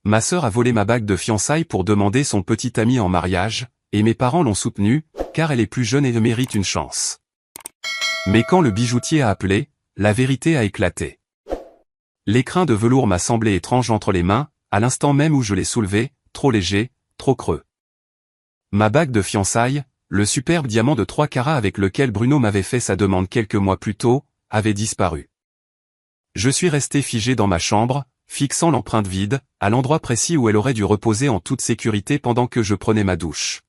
Ma sœur a volé ma bague de fiançailles pour demander son petit ami en mariage, et mes parents l'ont soutenue, car elle est plus jeune et mérite une chance. Mais quand le bijoutier a appelé, la vérité a éclaté. L'écrin de velours m'a semblé étrange entre les mains, à l'instant même où je l'ai soulevé, trop léger, trop creux. Ma bague de fiançailles, le superbe diamant de 3 carats avec lequel Bruno m'avait fait sa demande quelques mois plus tôt, avait disparu. Je suis resté figé dans ma chambre, fixant l'empreinte vide, à l'endroit précis où elle aurait dû reposer en toute sécurité pendant que je prenais ma douche.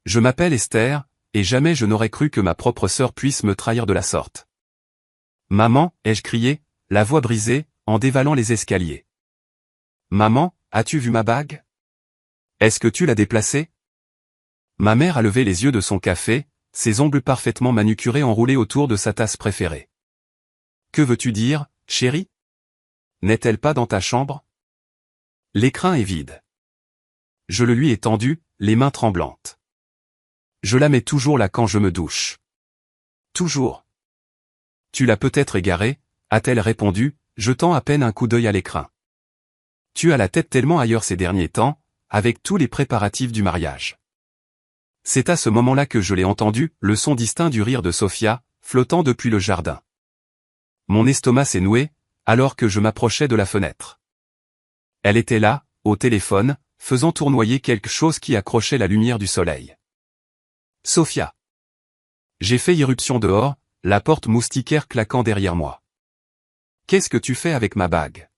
Je m'appelle Esther, et jamais je n'aurais cru que ma propre sœur puisse me trahir de la sorte. Maman, ai-je crié, la voix brisée, en dévalant les escaliers. Maman, as-tu vu ma bague? Est-ce que tu l'as déplacée? Ma mère a levé les yeux de son café, ses ongles parfaitement manucurés enroulés autour de sa tasse préférée. Que veux-tu dire, chérie? N'est-elle pas dans ta chambre? L'écrin est vide. Je le lui ai tendu, les mains tremblantes. Je la mets toujours là quand je me douche. Toujours. Tu l'as peut-être égarée, a-t-elle répondu, jetant à peine un coup d'œil à l'écrin. Tu as la tête tellement ailleurs ces derniers temps, avec tous les préparatifs du mariage. C'est à ce moment-là que je l'ai entendu, le son distinct du rire de Sophia, flottant depuis le jardin. Mon estomac s'est noué, alors que je m'approchais de la fenêtre. Elle était là, au téléphone, faisant tournoyer quelque chose qui accrochait la lumière du soleil. Sophia. J'ai fait irruption dehors, la porte moustiquaire claquant derrière moi. Qu'est-ce que tu fais avec ma bague?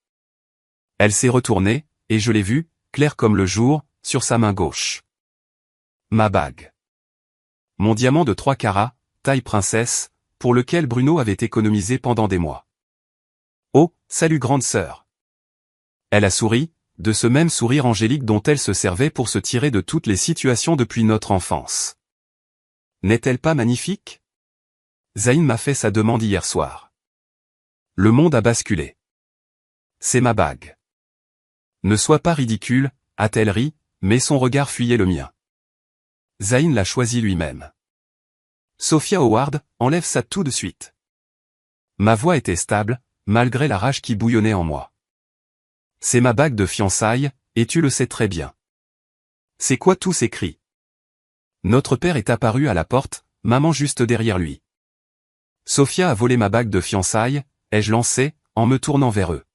Elle s'est retournée, et je l'ai vue, claire comme le jour, sur sa main gauche. Ma bague. Mon diamant de 3 carats, taille princesse, pour lequel Bruno avait économisé pendant des mois. Oh, salut grande sœur. Elle a souri, de ce même sourire angélique dont elle se servait pour se tirer de toutes les situations depuis notre enfance. N'est-elle pas magnifique? Zayn m'a fait sa demande hier soir. Le monde a basculé. C'est ma bague. Ne sois pas ridicule, a-t-elle ri, mais son regard fuyait le mien. Zayn l'a choisi lui-même. Sophia Howard, enlève ça tout de suite. Ma voix était stable, malgré la rage qui bouillonnait en moi. C'est ma bague de fiançailles, et tu le sais très bien. C'est quoi tous ces cris? Notre père est apparu à la porte, maman juste derrière lui. Sophia a volé ma bague de fiançailles, ai-je lancé, en me tournant vers eux.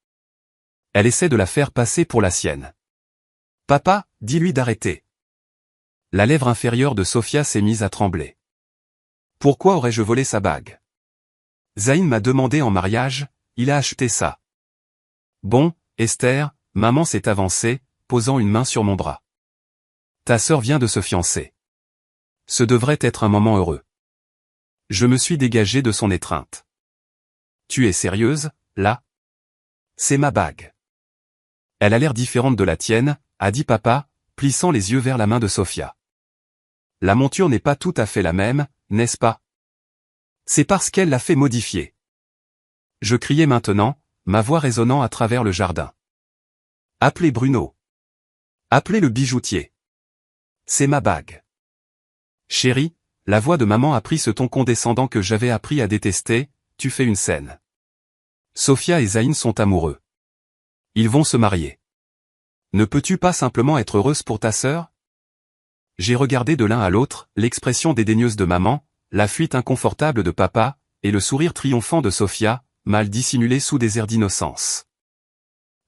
Elle essaie de la faire passer pour la sienne. Papa, dis-lui d'arrêter. La lèvre inférieure de Sophia s'est mise à trembler. Pourquoi aurais-je volé sa bague? Zayn m'a demandé en mariage, il a acheté ça. Bon, Esther, maman s'est avancée, posant une main sur mon bras. Ta sœur vient de se fiancer. Ce devrait être un moment heureux. Je me suis dégagé de son étreinte. Tu es sérieuse, là? C'est ma bague. Elle a l'air différente de la tienne, a dit papa, plissant les yeux vers la main de Sophia. La monture n'est pas tout à fait la même, n'est-ce pas? C'est parce qu'elle l'a fait modifier. Je criais maintenant, ma voix résonnant à travers le jardin. Appelez Bruno. Appelez le bijoutier. C'est ma bague. Chérie, la voix de maman a pris ce ton condescendant que j'avais appris à détester, tu fais une scène. Sophia et Zayn sont amoureux. Ils vont se marier. Ne peux-tu pas simplement être heureuse pour ta sœur? J'ai regardé de l'un à l'autre, l'expression dédaigneuse de maman, la fuite inconfortable de papa, et le sourire triomphant de Sophia, mal dissimulé sous des airs d'innocence.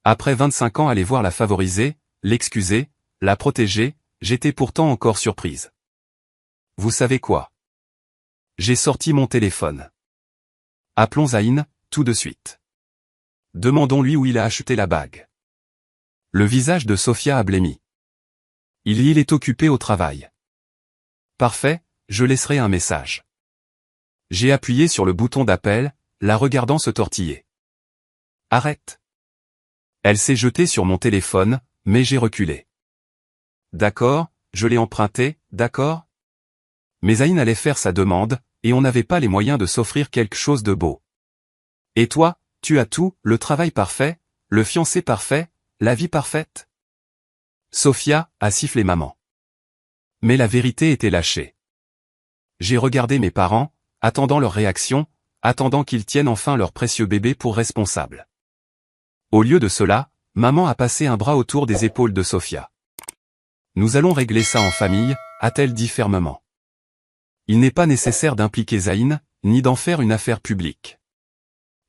Après 25 ans aller voir la favoriser, l'excuser, la protéger, j'étais pourtant encore surprise. Vous savez quoi? J'ai sorti mon téléphone. Appelons Zayn, tout de suite. Demandons-lui où il a acheté la bague. Le visage de Sophia a blêmi. Il est occupé au travail. Parfait, je laisserai un message. J'ai appuyé sur le bouton d'appel, la regardant se tortiller. Arrête. Elle s'est jetée sur mon téléphone, mais j'ai reculé. D'accord, je l'ai emprunté, d'accord? Mais Zayn allait faire sa demande, et on n'avait pas les moyens de s'offrir quelque chose de beau. Et toi, tu as tout, le travail parfait, le fiancé parfait, la vie parfaite? Sophia a sifflé maman. Mais la vérité était lâchée. J'ai regardé mes parents, attendant leur réaction, attendant qu'ils tiennent enfin leur précieux bébé pour responsable. Au lieu de cela, maman a passé un bras autour des épaules de Sophia. Nous allons régler ça en famille, a-t-elle dit fermement. Il n'est pas nécessaire d'impliquer Zayn, ni d'en faire une affaire publique.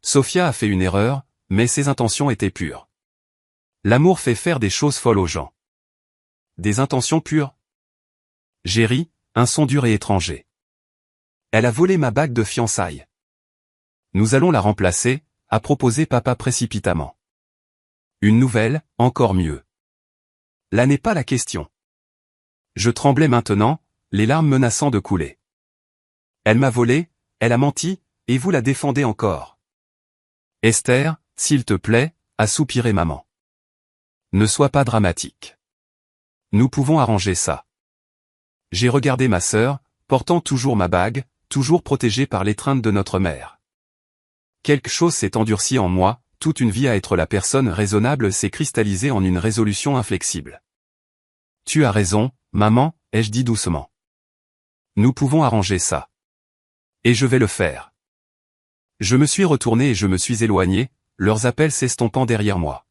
Sophia a fait une erreur, mais ses intentions étaient pures. L'amour fait faire des choses folles aux gens. Des intentions pures? J'ai ri, un son dur et étranger. Elle a volé ma bague de fiançailles. Nous allons la remplacer, a proposé papa précipitamment. Une nouvelle, encore mieux. Là n'est pas la question. Je tremblais maintenant, les larmes menaçant de couler. Elle m'a volé, elle a menti, et vous la défendez encore. Esther, s'il te plaît, a soupiré maman. Ne sois pas dramatique. Nous pouvons arranger ça. J'ai regardé ma sœur, portant toujours ma bague, toujours protégée par l'étreinte de notre mère. Quelque chose s'est endurci en moi, toute une vie à être la personne raisonnable s'est cristallisée en une résolution inflexible. Tu as raison, maman, ai-je dit doucement. Nous pouvons arranger ça. Et je vais le faire. Je me suis retourné et je me suis éloigné, leurs appels s'estompant derrière moi.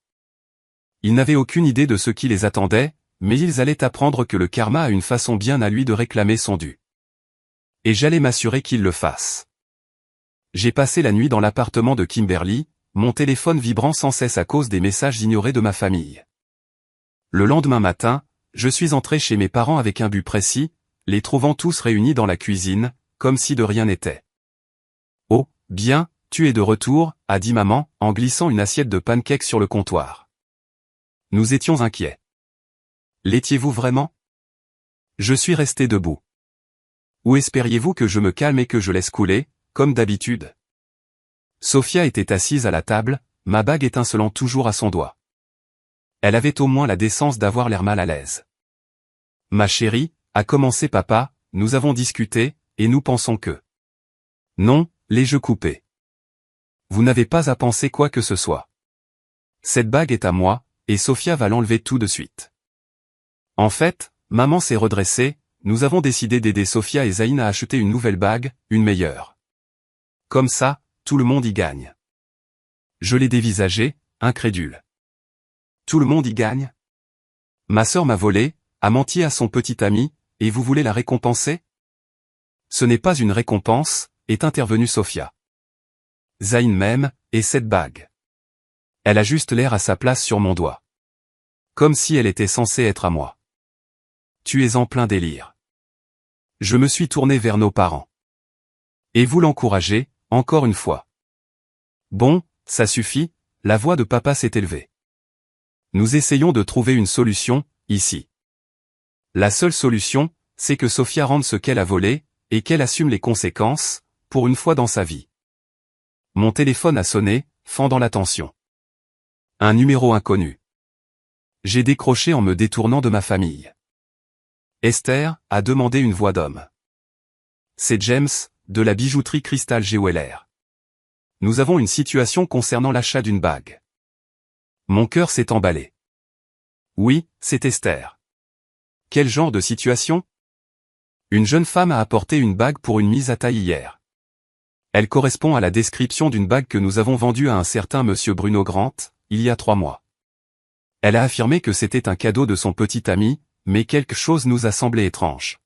Ils n'avaient aucune idée de ce qui les attendait, mais ils allaient apprendre que le karma a une façon bien à lui de réclamer son dû. Et j'allais m'assurer qu'il le fasse. J'ai passé la nuit dans l'appartement de Kimberly, mon téléphone vibrant sans cesse à cause des messages ignorés de ma famille. Le lendemain matin, je suis entré chez mes parents avec un but précis, les trouvant tous réunis dans la cuisine, comme si de rien n'était. Oh, bien, tu es de retour, a dit maman, en glissant une assiette de pancakes sur le comptoir. Nous étions inquiets. L'étiez-vous vraiment? Je suis resté debout. Ou espériez-vous que je me calme et que je laisse couler, comme d'habitude? Sophia était assise à la table, ma bague étincelant toujours à son doigt. Elle avait au moins la décence d'avoir l'air mal à l'aise. Ma chérie, a commencé papa, nous avons discuté, et nous pensons que... Non, l'ai-je coupé. Vous n'avez pas à penser quoi que ce soit. Cette bague est à moi, et Sophia va l'enlever tout de suite. En fait, maman s'est redressée, nous avons décidé d'aider Sophia et Zayn à acheter une nouvelle bague, une meilleure. Comme ça, tout le monde y gagne. Je l'ai dévisagé, incrédule. Tout le monde y gagne? Ma sœur m'a volé, a menti à son petit ami, et vous voulez la récompenser? Ce n'est pas une récompense, est intervenue Sophia. Zayn m'aime, et cette bague. Elle a juste l'air à sa place sur mon doigt. Comme si elle était censée être à moi. Tu es en plein délire. Je me suis tourné vers nos parents. Et vous l'encouragez, encore une fois. Bon, ça suffit, la voix de papa s'est élevée. Nous essayons de trouver une solution, ici. La seule solution, c'est que Sophia rende ce qu'elle a volé, et qu'elle assume les conséquences, pour une fois dans sa vie. Mon téléphone a sonné, fendant l'attention. Un numéro inconnu. J'ai décroché en me détournant de ma famille. Esther, a demandé une voix d'homme. C'est James, de la bijouterie Crystal Jewelers. Nous avons une situation concernant l'achat d'une bague. Mon cœur s'est emballé. Oui, c'est Esther. Quel genre de situation? Une jeune femme a apporté une bague pour une mise à taille hier. Elle correspond à la description d'une bague que nous avons vendue à un certain monsieur Bruno Grant, il y a 3 mois. Elle a affirmé que c'était un cadeau de son petit ami, mais quelque chose nous a semblé étrange.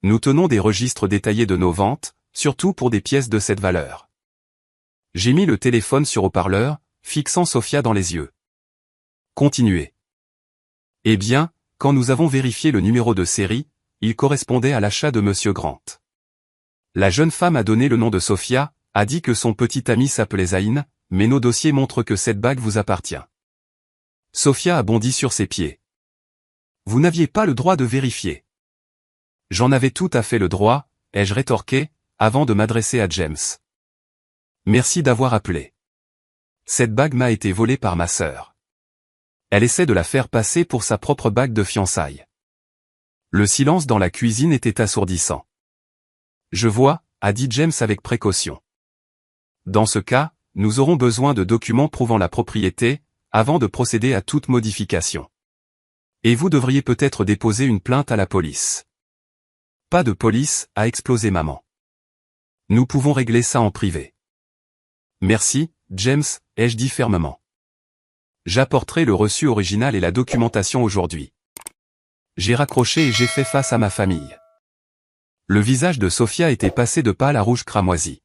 Nous tenons des registres détaillés de nos ventes, surtout pour des pièces de cette valeur. J'ai mis le téléphone sur haut-parleur, fixant Sophia dans les yeux. Continuez. Eh bien, quand nous avons vérifié le numéro de série, il correspondait à l'achat de monsieur Grant. La jeune femme a donné le nom de Sophia, a dit que son petit ami s'appelait Zayn, mais nos dossiers montrent que cette bague vous appartient. Sophia a bondi sur ses pieds. Vous n'aviez pas le droit de vérifier. J'en avais tout à fait le droit, ai-je rétorqué, avant de m'adresser à James. Merci d'avoir appelé. Cette bague m'a été volée par ma sœur. Elle essaie de la faire passer pour sa propre bague de fiançailles. Le silence dans la cuisine était assourdissant. Je vois, a dit James avec précaution. Dans ce cas, nous aurons besoin de documents prouvant la propriété, avant de procéder à toute modification. Et vous devriez peut-être déposer une plainte à la police. Pas de police, a explosé maman. Nous pouvons régler ça en privé. Merci, James, ai-je dit fermement. J'apporterai le reçu original et la documentation aujourd'hui. J'ai raccroché et j'ai fait face à ma famille. Le visage de Sophia était passé de pâle à rouge cramoisi.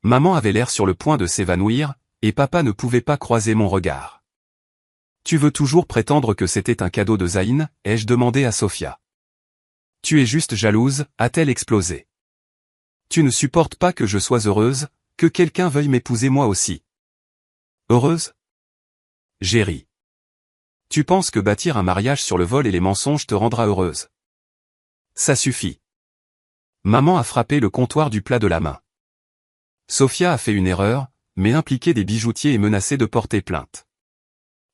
Maman avait l'air sur le point de s'évanouir, et papa ne pouvait pas croiser mon regard. Tu veux toujours prétendre que c'était un cadeau de Zayn, ai-je demandé à Sophia. Tu es juste jalouse, a-t-elle explosé. Tu ne supportes pas que je sois heureuse, que quelqu'un veuille m'épouser moi aussi. Heureuse? J'ai ri. Tu penses que bâtir un mariage sur le vol et les mensonges te rendra heureuse? Ça suffit. Maman a frappé le comptoir du plat de la main. Sophia a fait une erreur, mais impliqué des bijoutiers et menacé de porter plainte.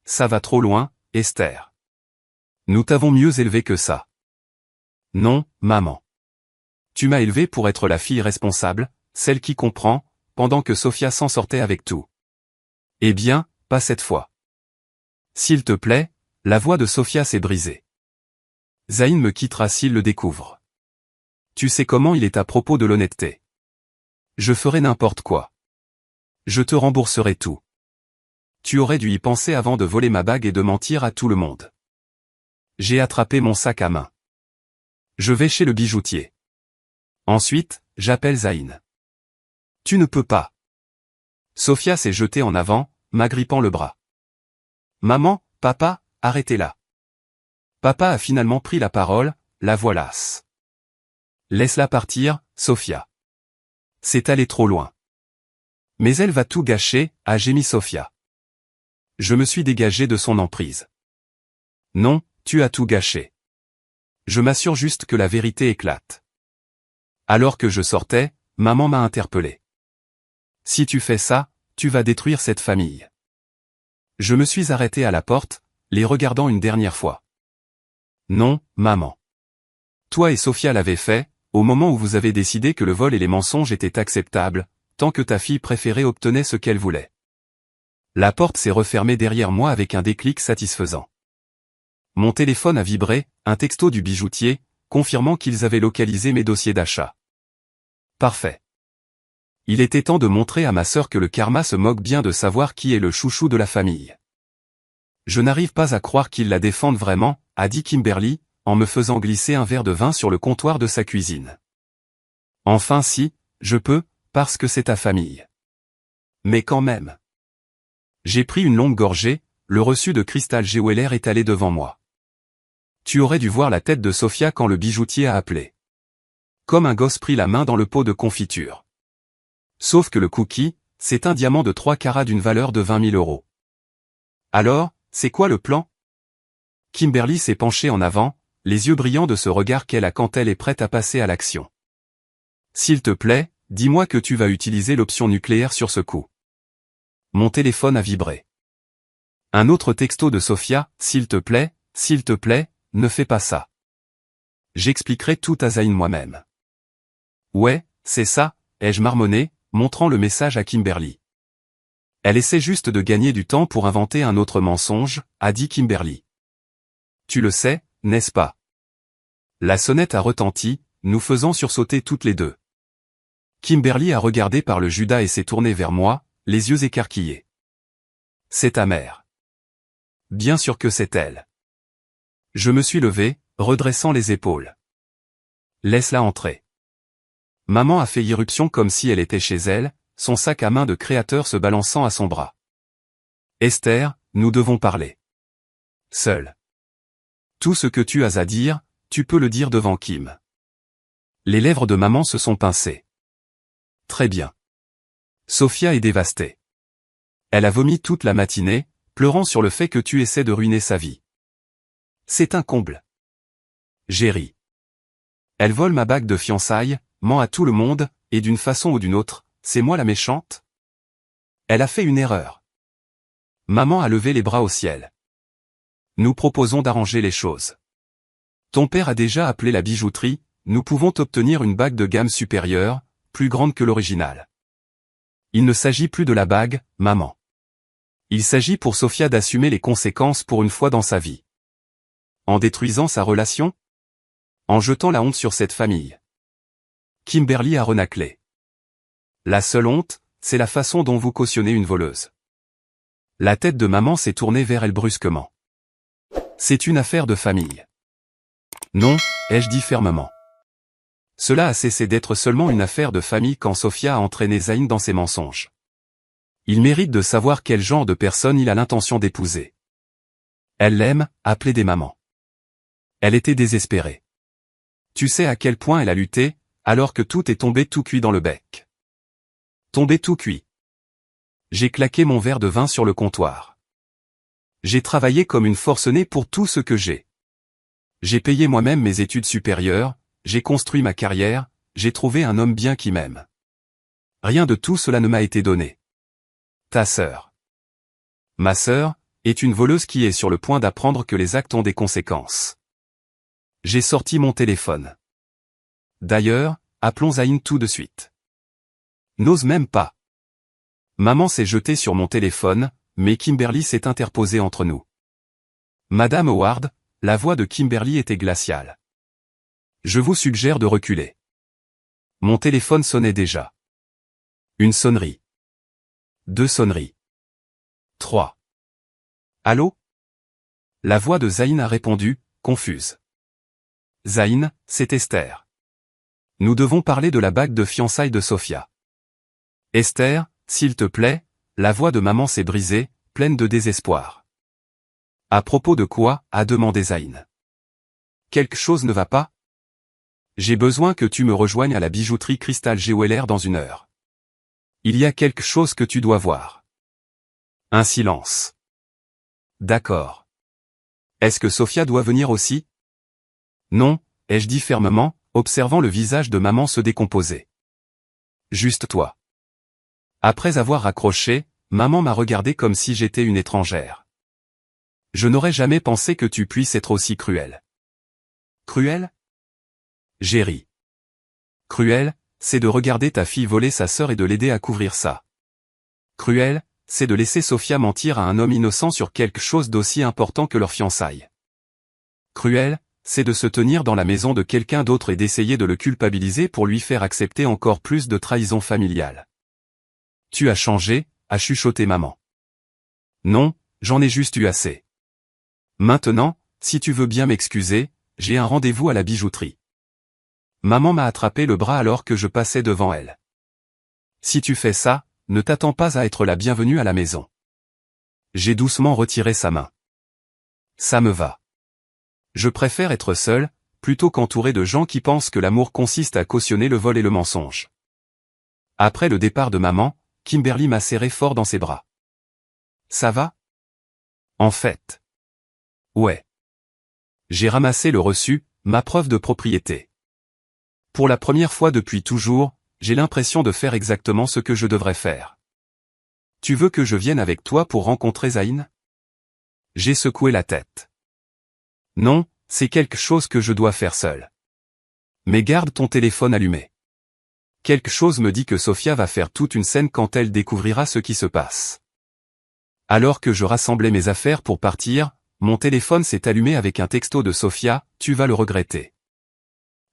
Ça va trop loin, Esther. Nous t'avons mieux élevé que ça. Non, maman. Tu m'as élevé pour être la fille responsable, celle qui comprend, pendant que Sophia s'en sortait avec tout. Eh bien, pas cette fois. S'il te plaît, la voix de Sophia s'est brisée. Zayn me quittera s'il le découvre. Tu sais comment il est à propos de l'honnêteté. Je ferai n'importe quoi. Je te rembourserai tout. Tu aurais dû y penser avant de voler ma bague et de mentir à tout le monde. J'ai attrapé mon sac à main. Je vais chez le bijoutier. Ensuite, j'appelle Zayn. Tu ne peux pas. Sophia s'est jetée en avant, m'agrippant le bras. Maman, papa, arrêtez-la. Papa a finalement pris la parole, la voix lasse. Laisse-la partir, Sophia. C'est allé trop loin. Mais elle va tout gâcher, a gémi Sophia. Je me suis dégagé de son emprise. Non, tu as tout gâché. Je m'assure juste que la vérité éclate. Alors que je sortais, maman m'a interpellé. Si tu fais ça, tu vas détruire cette famille. Je me suis arrêté à la porte, les regardant une dernière fois. Non, maman. Toi et Sophia l'avez fait, au moment où vous avez décidé que le vol et les mensonges étaient acceptables, tant que ta fille préférée obtenait ce qu'elle voulait. La porte s'est refermée derrière moi avec un déclic satisfaisant. Mon téléphone a vibré, un texto du bijoutier, confirmant qu'ils avaient localisé mes dossiers d'achat. Parfait. Il était temps de montrer à ma sœur que le karma se moque bien de savoir qui est le chouchou de la famille. Je n'arrive pas à croire qu'ils la défendent vraiment, a dit Kimberly, en me faisant glisser un verre de vin sur le comptoir de sa cuisine. Enfin si, je peux, parce que c'est ta famille. Mais quand même. J'ai pris une longue gorgée, le reçu de cristal Jeweler étalé devant moi. Tu aurais dû voir la tête de Sophia quand le bijoutier a appelé. Comme un gosse pris la main dans le pot de confiture. Sauf que le cookie, c'est un diamant de 3 carats d'une valeur de 20 000 €. Alors, c'est quoi le plan? Kimberly s'est penchée en avant, les yeux brillants de ce regard qu'elle a quand elle est prête à passer à l'action. S'il te plaît, dis-moi que tu vas utiliser l'option nucléaire sur ce coup. Mon téléphone a vibré. Un autre texto de Sophia, s'il te plaît, ne fais pas ça. J'expliquerai tout à Zayn moi-même. Ouais, c'est ça, ai-je marmonné, montrant le message à Kimberly. Elle essaie juste de gagner du temps pour inventer un autre mensonge, a dit Kimberly. Tu le sais, n'est-ce pas? La sonnette a retenti, nous faisant sursauter toutes les deux. Kimberly a regardé par le Judas et s'est tournée vers moi, les yeux écarquillés. C'est ta mère. Bien sûr que c'est elle. Je me suis levé, redressant les épaules. Laisse-la entrer. Maman a fait irruption comme si elle était chez elle, son sac à main de créateur se balançant à son bras. Esther, nous devons parler. Seul. Tout ce que tu as à dire, tu peux le dire devant Kim. Les lèvres de maman se sont pincées. Très bien. Sophia est dévastée. Elle a vomi toute la matinée, pleurant sur le fait que tu essaies de ruiner sa vie. C'est un comble. J'ai ri. Elle vole ma bague de fiançailles, ment à tout le monde, et d'une façon ou d'une autre, c'est moi la méchante? Elle a fait une erreur. Maman a levé les bras au ciel. Nous proposons d'arranger les choses. Ton père a déjà appelé la bijouterie, nous pouvons obtenir une bague de gamme supérieure, plus grande que l'original. Il ne s'agit plus de la bague, maman. Il s'agit pour Sophia d'assumer les conséquences pour une fois dans sa vie. En détruisant sa relation? En jetant la honte sur cette famille. Kimberly a renâclé. La seule honte, c'est la façon dont vous cautionnez une voleuse. La tête de maman s'est tournée vers elle brusquement. C'est une affaire de famille. Non, ai-je dit fermement. Cela a cessé d'être seulement une affaire de famille quand Sofia a entraîné Zayn dans ses mensonges. Il mérite de savoir quel genre de personne il a l'intention d'épouser. Elle l'aime, a plaidé maman. Elle était désespérée. Tu sais à quel point elle a lutté, alors que tout est tombé tout cuit dans le bec. Tombé tout cuit. J'ai claqué mon verre de vin sur le comptoir. J'ai travaillé comme une forcenée pour tout ce que j'ai. J'ai payé moi-même mes études supérieures, j'ai construit ma carrière, j'ai trouvé un homme bien qui m'aime. Rien de tout cela ne m'a été donné. Ta sœur. Ma sœur est une voleuse qui est sur le point d'apprendre que les actes ont des conséquences. J'ai sorti mon téléphone. D'ailleurs, appelons Zayn tout de suite. N'ose même pas. Maman s'est jetée sur mon téléphone, mais Kimberly s'est interposée entre nous. Madame Howard, la voix de Kimberly était glaciale. Je vous suggère de reculer. Mon téléphone sonnait déjà. Une sonnerie. 2 sonneries. 3. Allô? La voix de Zayn a répondu, confuse. Zayn, c'est Esther. Nous devons parler de la bague de fiançailles de Sofia. Esther, s'il te plaît, la voix de maman s'est brisée, pleine de désespoir. À propos de quoi, a demandé Zayn. Quelque chose ne va pas? J'ai besoin que tu me rejoignes à la bijouterie Crystal Jewelers dans 1 heure. Il y a quelque chose que tu dois voir. Un silence. D'accord. Est-ce que Sofia doit venir aussi? Non, ai-je dit fermement, observant le visage de maman se décomposer. Juste toi. Après avoir raccroché, maman m'a regardé comme si j'étais une étrangère. Je n'aurais jamais pensé que tu puisses être aussi cruel. Cruel? J'ai ri. Cruel, c'est de regarder ta fille voler sa sœur et de l'aider à couvrir ça. Cruel, c'est de laisser Sofia mentir à un homme innocent sur quelque chose d'aussi important que leur fiançailles. Cruel, c'est de se tenir dans la maison de quelqu'un d'autre et d'essayer de le culpabiliser pour lui faire accepter encore plus de trahison familiale. Tu as changé, a chuchoté maman. Non, j'en ai juste eu assez. Maintenant, si tu veux bien m'excuser, j'ai un rendez-vous à la bijouterie. Maman m'a attrapé le bras alors que je passais devant elle. Si tu fais ça, ne t'attends pas à être la bienvenue à la maison. J'ai doucement retiré sa main. Ça me va. Je préfère être seul, plutôt qu'entouré de gens qui pensent que l'amour consiste à cautionner le vol et le mensonge. Après le départ de maman, Kimberly m'a serré fort dans ses bras. Ça va? En fait. Ouais. J'ai ramassé le reçu, ma preuve de propriété. Pour la première fois depuis toujours, j'ai l'impression de faire exactement ce que je devrais faire. Tu veux que je vienne avec toi pour rencontrer Zayn? J'ai secoué la tête. Non, c'est quelque chose que je dois faire seul. Mais garde ton téléphone allumé. Quelque chose me dit que Sofia va faire toute une scène quand elle découvrira ce qui se passe. Alors que je rassemblais mes affaires pour partir, mon téléphone s'est allumé avec un texto de Sofia, tu vas le regretter.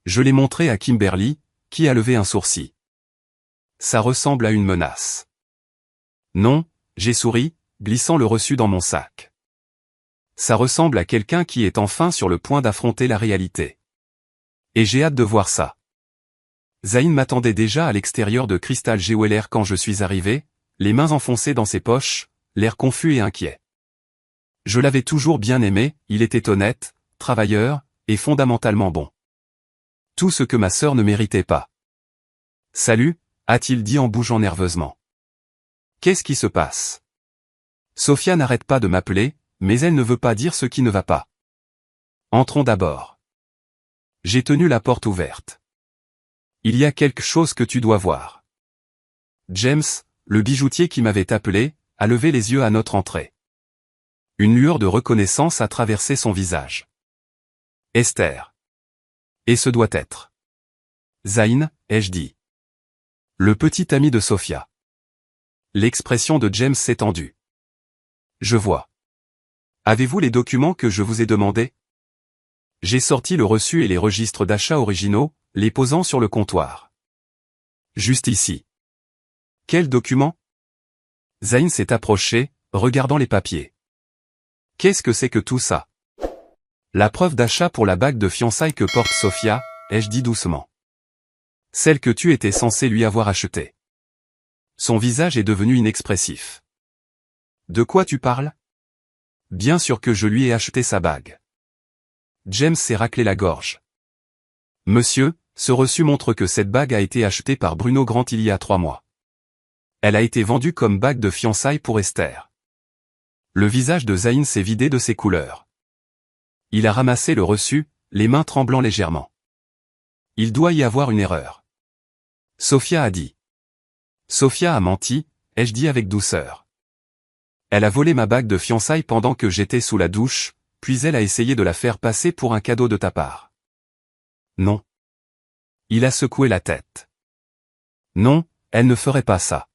Je l'ai montré à Kimberly, qui a levé un sourcil. Ça ressemble à une menace. Non, j'ai souri, glissant le reçu dans mon sac. Ça ressemble à quelqu'un qui est enfin sur le point d'affronter la réalité. Et j'ai hâte de voir ça. Zayn m'attendait déjà à l'extérieur de Crystal Jewelers quand je suis arrivé, les mains enfoncées dans ses poches, l'air confus et inquiet. Je l'avais toujours bien aimé, il était honnête, travailleur, et fondamentalement bon. Tout ce que ma sœur ne méritait pas. Salut, a-t-il dit en bougeant nerveusement. Qu'est-ce qui se passe? Sofia n'arrête pas de m'appeler, mais elle ne veut pas dire ce qui ne va pas. Entrons d'abord. J'ai tenu la porte ouverte. Il y a quelque chose que tu dois voir. James, le bijoutier qui m'avait appelé, a levé les yeux à notre entrée. Une lueur de reconnaissance a traversé son visage. Esther. Et ce doit être. Zayn, ai-je dit. Le petit ami de Sofia. L'expression de James s'est tendue. Je vois. Avez-vous les documents que je vous ai demandés? J'ai sorti le reçu et les registres d'achat originaux, les posant sur le comptoir. Juste ici. Quel document? Zayn s'est approché, regardant les papiers. Qu'est-ce que c'est que tout ça? La preuve d'achat pour la bague de fiançailles que porte Sofia, ai-je dit doucement. Celle que tu étais censé lui avoir achetée. Son visage est devenu inexpressif. De quoi tu parles? Bien sûr que je lui ai acheté sa bague. James s'est raclé la gorge. Monsieur, ce reçu montre que cette bague a été achetée par Bruno Grant il y a 3 mois. Elle a été vendue comme bague de fiançailles pour Esther. Le visage de Zayn s'est vidé de ses couleurs. Il a ramassé le reçu, les mains tremblant légèrement. Il doit y avoir une erreur. Sofia a dit. Sofia a menti, ai-je dit avec douceur. Elle a volé ma bague de fiançailles pendant que j'étais sous la douche, puis elle a essayé de la faire passer pour un cadeau de ta part. Non. Il a secoué la tête. Non, elle ne ferait pas ça.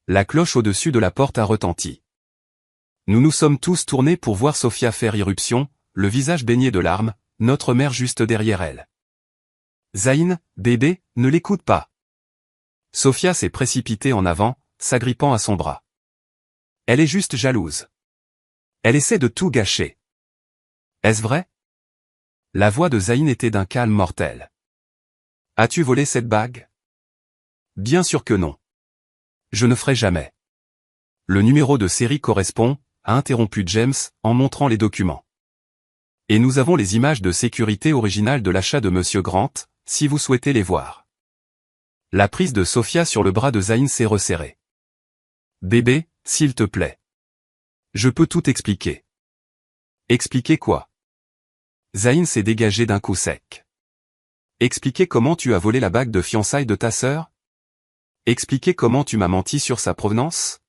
La cloche au-dessus de la porte a retenti. Nous nous sommes tous tournés pour voir Sofia faire irruption, le visage baigné de larmes, notre mère juste derrière elle. Zayn, bébé, ne l'écoute pas. Sofia s'est précipitée en avant, s'agrippant à son bras. Elle est juste jalouse. Elle essaie de tout gâcher. Est-ce vrai? La voix de Zayn était d'un calme mortel. As-tu volé cette bague? Bien sûr que non. Je ne ferai jamais. Le numéro de série correspond, a interrompu James, en montrant les documents. Et nous avons les images de sécurité originales de l'achat de Monsieur Grant, si vous souhaitez les voir. La prise de Sofia sur le bras de Zayn s'est resserrée. Bébé, s'il te plaît. Je peux tout expliquer. Expliquer quoi? Zayn s'est dégagé d'un coup sec. Expliquer comment tu as volé la bague de fiançailles de ta sœur? Expliquer comment tu m'as menti sur sa provenance?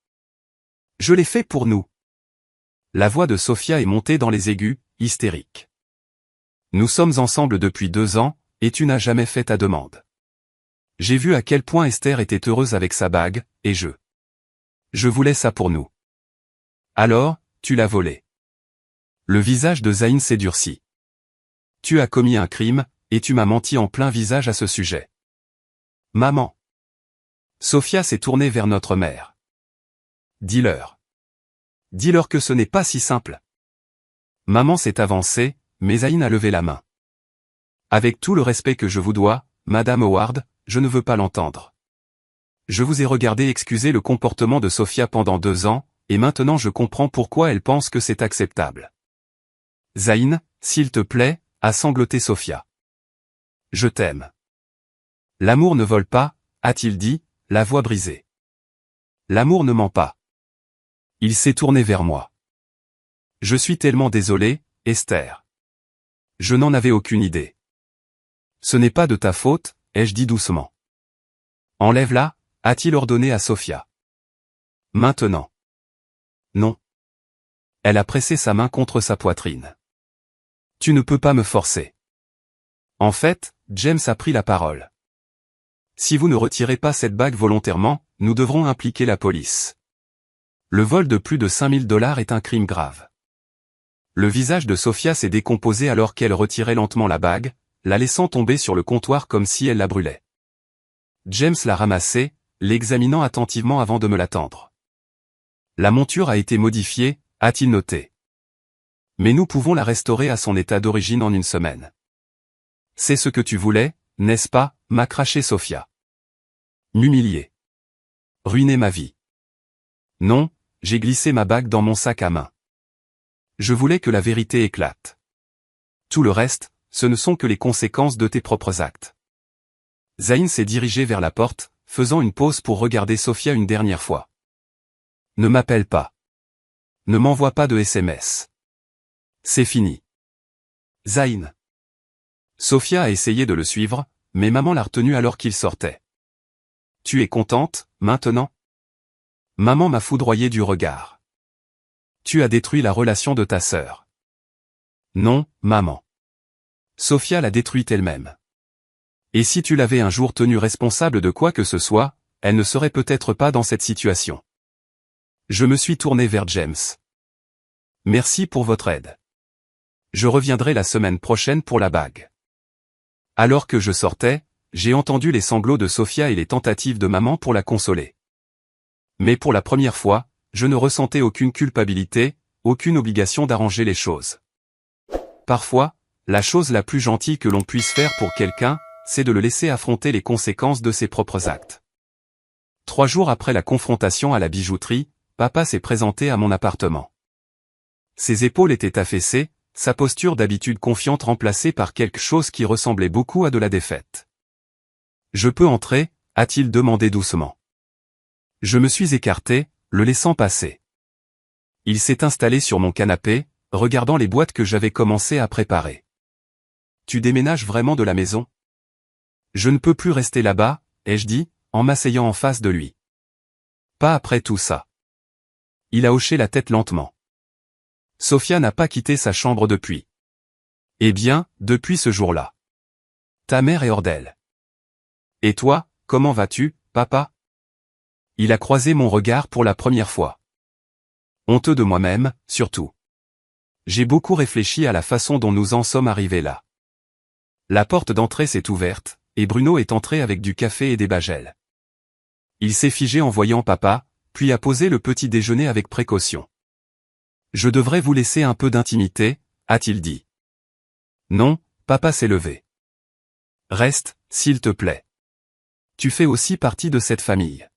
Je l'ai fait pour nous. La voix de Sofia est montée dans les aigus, hystérique. Nous sommes ensemble depuis 2 ans, et tu n'as jamais fait ta demande. J'ai vu à quel point Esther était heureuse avec sa bague, et je voulais ça pour nous. Alors, tu l'as volée. Le visage de Zayn s'est durci. Tu as commis un crime, et tu m'as menti en plein visage à ce sujet. Maman. Sofia s'est tournée vers notre mère. Dis-leur. Dis-leur que ce n'est pas si simple. Maman s'est avancée, mais Zayn a levé la main. Avec tout le respect que je vous dois, Madame Howard, je ne veux pas l'entendre. Je vous ai regardé excuser le comportement de Sofia pendant 2 ans, et maintenant je comprends pourquoi elle pense que c'est acceptable. Zayn, s'il te plaît, a sangloté Sofia. Je t'aime. L'amour ne vole pas, a-t-il dit, la voix brisée. L'amour ne ment pas. Il s'est tourné vers moi. Je suis tellement désolé, Esther. Je n'en avais aucune idée. Ce n'est pas de ta faute, ai-je dit doucement. Enlève-la, a-t-il ordonné à Sofia. Maintenant. Non. Elle a pressé sa main contre sa poitrine. Tu ne peux pas me forcer. En fait, James a pris la parole. Si vous ne retirez pas cette bague volontairement, nous devrons impliquer la police. Le vol de plus de $5000 est un crime grave. Le visage de Sofia s'est décomposé alors qu'elle retirait lentement la bague, la laissant tomber sur le comptoir comme si elle la brûlait. James l'a ramassée, l'examinant attentivement avant de me la tendre. La monture a été modifiée, a-t-il noté. Mais nous pouvons la restaurer à son état d'origine en 1 semaine. C'est ce que tu voulais, n'est-ce pas, m'a craché Sofia. M'humilier. Ruiner ma vie. Non, j'ai glissé ma bague dans mon sac à main. Je voulais que la vérité éclate. Tout le reste, ce ne sont que les conséquences de tes propres actes. Zayn s'est dirigé vers la porte, faisant une pause pour regarder Sofia une dernière fois. Ne m'appelle pas. Ne m'envoie pas de SMS. C'est fini. Zayn. Sofia a essayé de le suivre, mais maman l'a retenu alors qu'il sortait. Tu es contente, maintenant? Maman m'a foudroyé du regard. Tu as détruit la relation de ta sœur. Non, maman. Sofia l'a détruite elle-même. Et si tu l'avais un jour tenue responsable de quoi que ce soit, elle ne serait peut-être pas dans cette situation. Je me suis tourné vers James. Merci pour votre aide. Je reviendrai la semaine prochaine pour la bague. Alors que je sortais, j'ai entendu les sanglots de Sofia et les tentatives de maman pour la consoler. Mais pour la première fois, je ne ressentais aucune culpabilité, aucune obligation d'arranger les choses. Parfois, la chose la plus gentille que l'on puisse faire pour quelqu'un, c'est de le laisser affronter les conséquences de ses propres actes. 3 jours après la confrontation à la bijouterie, papa s'est présenté à mon appartement. Ses épaules étaient affaissées, sa posture d'habitude confiante remplacée par quelque chose qui ressemblait beaucoup à de la défaite. « Je peux entrer ?» a-t-il demandé doucement. Je me suis écarté, le laissant passer. Il s'est installé sur mon canapé, regardant les boîtes que j'avais commencé à préparer. « Tu déménages vraiment de la maison ? » « Je ne peux plus rester là-bas, » ai-je dit, en m'asseyant en face de lui. « Pas après tout ça. » Il a hoché la tête lentement. « Sophia n'a pas quitté sa chambre depuis. »« Eh bien, depuis ce jour-là. Ta mère est hors d'elle. »« Et toi, comment vas-tu, papa ?» Il a croisé mon regard pour la première fois. Honteux de moi-même, surtout. J'ai beaucoup réfléchi à la façon dont nous en sommes arrivés là. La porte d'entrée s'est ouverte, et Bruno est entré avec du café et des bagels. Il s'est figé en voyant papa, puis a posé le petit déjeuner avec précaution. « Je devrais vous laisser un peu d'intimité, » a-t-il dit. « Non, papa s'est levé. »« Reste, s'il te plaît. Tu fais aussi partie de cette famille.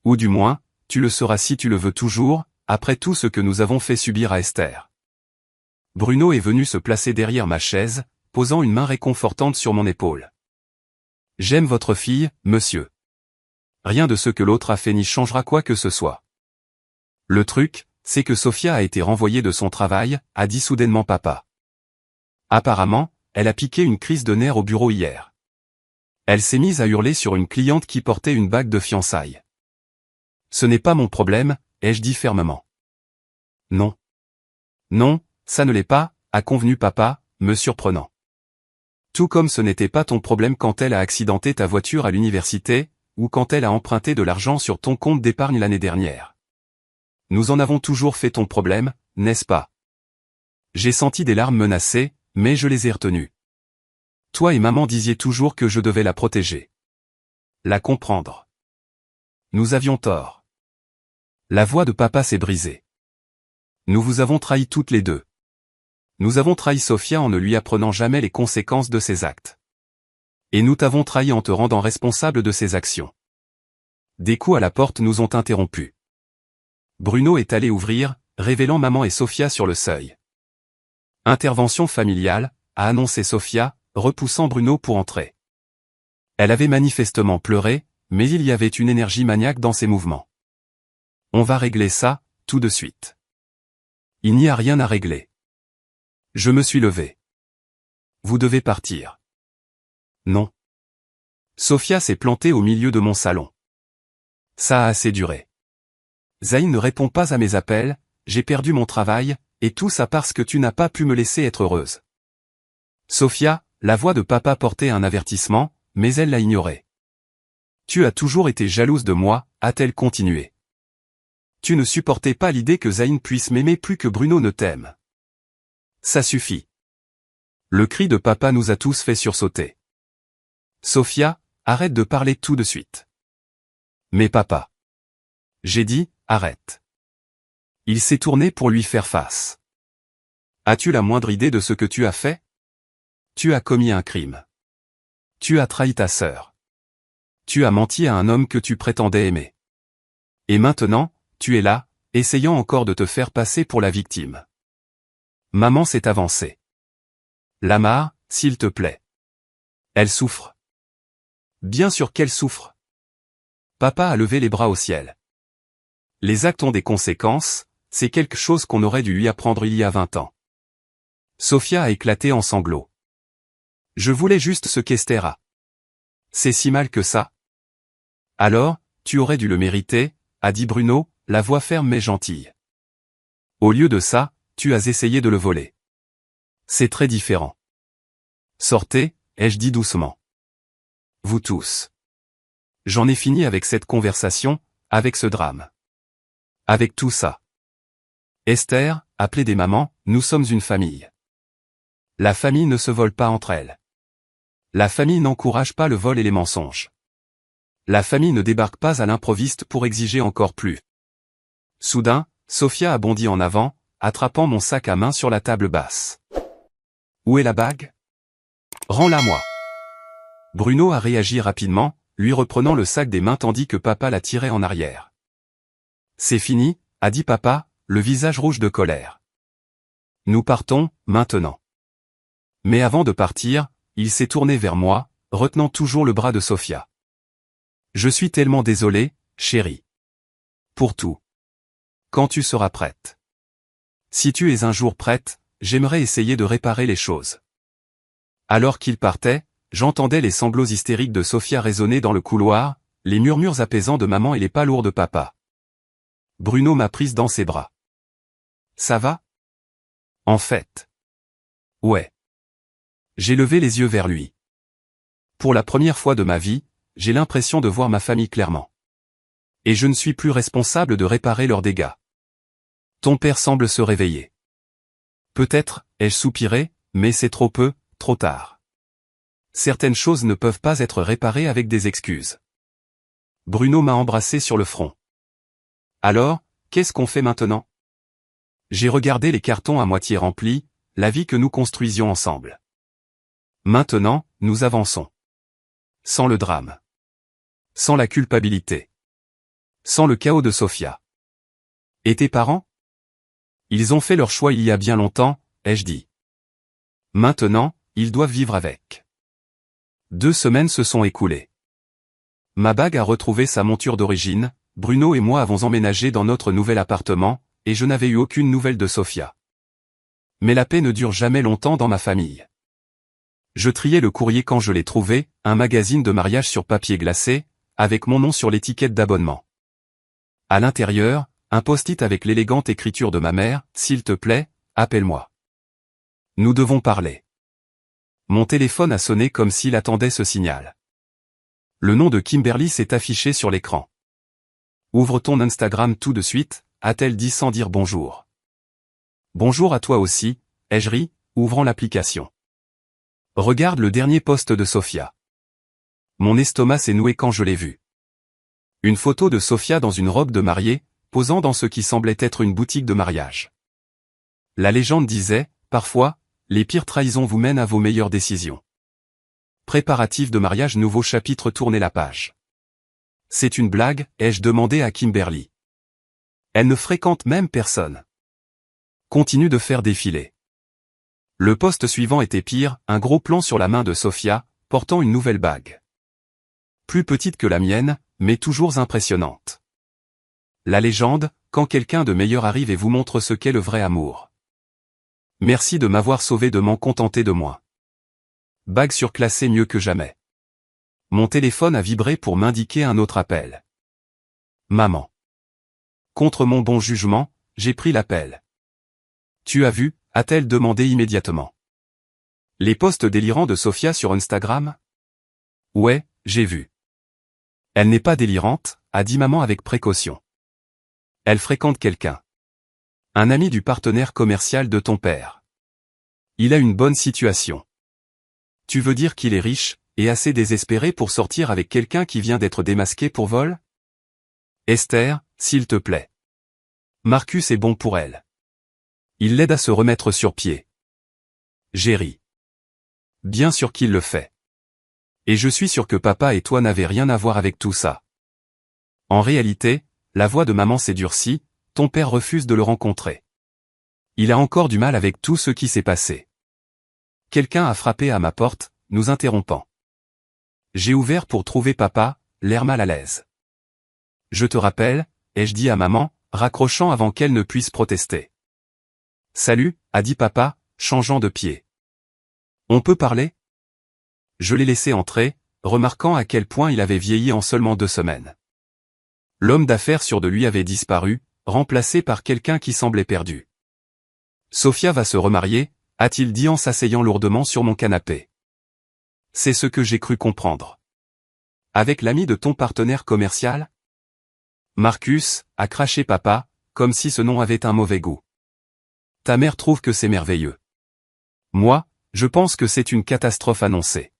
Ou du moins, tu le seras si tu le veux toujours, après tout ce que nous avons fait subir à Esther. » Bruno est venu se placer derrière ma chaise, posant une main réconfortante sur mon épaule. « J'aime votre fille, monsieur. Rien de ce que l'autre a fait n'y changera quoi que ce soit. Le truc, c'est que Sophia a été renvoyée de son travail, a dit soudainement papa. Apparemment, elle a piqué une crise de nerfs au bureau hier. Elle s'est mise à hurler sur une cliente qui portait une bague de fiançailles. Ce n'est pas mon problème, ai-je dit fermement. Non. Non, ça ne l'est pas, a convenu papa, me surprenant. Tout comme ce n'était pas ton problème quand elle a accidenté ta voiture à l'université, ou quand elle a emprunté de l'argent sur ton compte d'épargne l'année dernière. Nous en avons toujours fait ton problème, n'est-ce pas? J'ai senti des larmes menacées, mais je les ai retenues. Toi et maman disiez toujours que je devais la protéger. La comprendre. Nous avions tort. La voix de papa s'est brisée. Nous vous avons trahis toutes les deux. Nous avons trahi Sophia en ne lui apprenant jamais les conséquences de ses actes. Et nous t'avons trahi en te rendant responsable de ses actions. Des coups à la porte nous ont interrompus. Bruno est allé ouvrir, révélant maman et Sophia sur le seuil. Intervention familiale, a annoncé Sophia, repoussant Bruno pour entrer. Elle avait manifestement pleuré, mais il y avait une énergie maniaque dans ses mouvements. On va régler ça, tout de suite. Il n'y a rien à régler. Je me suis levé. Vous devez partir. Non. Sophia s'est plantée au milieu de mon salon. Ça a assez duré. Zayn ne répond pas à mes appels, j'ai perdu mon travail, et tout ça parce que tu n'as pas pu me laisser être heureuse. Sophia, la voix de papa portait un avertissement, mais elle l'a ignoré. Tu as toujours été jalouse de moi, a-t-elle continué. Tu ne supportais pas l'idée que Zayn puisse m'aimer plus que Bruno ne t'aime. Ça suffit. Le cri de papa nous a tous fait sursauter. Sophia, arrête de parler tout de suite. Mais papa. J'ai dit, arrête. Il s'est tourné pour lui faire face. As-tu la moindre idée de ce que tu as fait? Tu as commis un crime. Tu as trahi ta sœur. Tu as menti à un homme que tu prétendais aimer. Et maintenant, tu es là, essayant encore de te faire passer pour la victime. Maman s'est avancée. Lamar, s'il te plaît. Elle souffre. Bien sûr qu'elle souffre. Papa a levé les bras au ciel. Les actes ont des conséquences, c'est quelque chose qu'on aurait dû lui apprendre il y a 20 ans. Sophia a éclaté en sanglots. Je voulais juste ce qu'Esther a. C'est si mal que ça. Alors, tu aurais dû le mériter, a dit Bruno, la voix ferme mais gentille. Au lieu de ça, tu as essayé de le voler. C'est très différent. Sortez, ai-je dit doucement. Vous tous. J'en ai fini avec cette conversation, avec ce drame. Avec tout ça. Esther, appelez des mamans, nous sommes une famille. La famille ne se vole pas entre elles. La famille n'encourage pas le vol et les mensonges. La famille ne débarque pas à l'improviste pour exiger encore plus. Soudain, Sofia a bondi en avant, attrapant mon sac à main sur la table basse. Où est la bague? Rends-la moi. Bruno a réagi rapidement, lui reprenant le sac des mains tandis que papa la tirait en arrière. C'est fini, a dit papa, le visage rouge de colère. Nous partons, maintenant. Mais avant de partir, il s'est tourné vers moi, retenant toujours le bras de Sofia. Je suis tellement désolé, chérie. Pour tout. Quand tu seras prête. Si tu es un jour prête, j'aimerais essayer de réparer les choses. Alors qu'il partait, j'entendais les sanglots hystériques de Sofia résonner dans le couloir, les murmures apaisants de maman et les pas lourds de papa. Bruno m'a prise dans ses bras. Ça va? En fait. Ouais. J'ai levé les yeux vers lui. Pour la première fois de ma vie, j'ai l'impression de voir ma famille clairement. Et je ne suis plus responsable de réparer leurs dégâts. Ton père semble se réveiller. Peut-être, ai-je soupiré, mais c'est trop peu, trop tard. Certaines choses ne peuvent pas être réparées avec des excuses. Bruno m'a embrassé sur le front. Alors, qu'est-ce qu'on fait maintenant? J'ai regardé les cartons à moitié remplis, la vie que nous construisions ensemble. Maintenant, nous avançons. Sans le drame. Sans la culpabilité. Sans le chaos de Sofia. Et tes parents? Ils ont fait leur choix il y a bien longtemps, ai-je dit. Maintenant, ils doivent vivre avec. 2 semaines se sont écoulées. Ma bague a retrouvé sa monture d'origine, Bruno et moi avons emménagé dans notre nouvel appartement, et je n'avais eu aucune nouvelle de Sofia. Mais la paix ne dure jamais longtemps dans ma famille. Je triais le courrier quand je l'ai trouvé, un magazine de mariage sur papier glacé, avec mon nom sur l'étiquette d'abonnement. À l'intérieur, un post-it avec l'élégante écriture de ma mère, « S'il te plaît, appelle-moi. Nous devons parler. » Mon téléphone a sonné comme s'il attendait ce signal. Le nom de Kimberly s'est affiché sur l'écran. « Ouvre ton Instagram tout de suite », a-t-elle dit sans dire bonjour. « Bonjour à toi aussi », ai-je ri, ouvrant l'application. Regarde le dernier post de Sofia. Mon estomac s'est noué quand je l'ai vu. Une photo de Sofia dans une robe de mariée, posant dans ce qui semblait être une boutique de mariage. La légende disait, parfois, les pires trahisons vous mènent à vos meilleures décisions. Préparatifs de mariage, nouveau chapitre, tournez la page. C'est une blague, ai-je demandé à Kimberly. Elle ne fréquente même personne. Continue de faire défiler. Le post suivant était pire, un gros plan sur la main de Sofia, portant une nouvelle bague. Plus petite que la mienne, mais toujours impressionnante. La légende, quand quelqu'un de meilleur arrive et vous montre ce qu'est le vrai amour. Merci de m'avoir sauvé de m'en contenter de moi. Bague surclassée mieux que jamais. Mon téléphone a vibré pour m'indiquer un autre appel. Maman. Contre mon bon jugement, j'ai pris l'appel. Tu as vu, a-t-elle demandé immédiatement. Les posts délirants de Sofia sur Instagram? Ouais, j'ai vu. Elle n'est pas délirante, a dit maman avec précaution. Elle fréquente quelqu'un. Un ami du partenaire commercial de ton père. Il a une bonne situation. Tu veux dire qu'il est riche, et assez désespéré pour sortir avec quelqu'un qui vient d'être démasqué pour vol? Esther, s'il te plaît. Marcus est bon pour elle. Il l'aide à se remettre sur pied. J'ai ri. Bien sûr qu'il le fait. Et je suis sûr que papa et toi n'avez rien à voir avec tout ça. En réalité, la voix de maman s'est durcie, ton père refuse de le rencontrer. Il a encore du mal avec tout ce qui s'est passé. Quelqu'un a frappé à ma porte, nous interrompant. J'ai ouvert pour trouver papa, l'air mal à l'aise. Je te rappelle, ai-je dit à maman, raccrochant avant qu'elle ne puisse protester. Salut, a dit papa, changeant de pied. On peut parler? Je l'ai laissé entrer, remarquant à quel point il avait vieilli en seulement 2 semaines. L'homme d'affaires sûr de lui avait disparu, remplacé par quelqu'un qui semblait perdu. Sofia va se remarier, a-t-il dit en s'asseyant lourdement sur mon canapé. C'est ce que j'ai cru comprendre. Avec l'ami de ton partenaire commercial? Marcus, a craché papa, comme si ce nom avait un mauvais goût. Ta mère trouve que c'est merveilleux. Moi, je pense que c'est une catastrophe annoncée.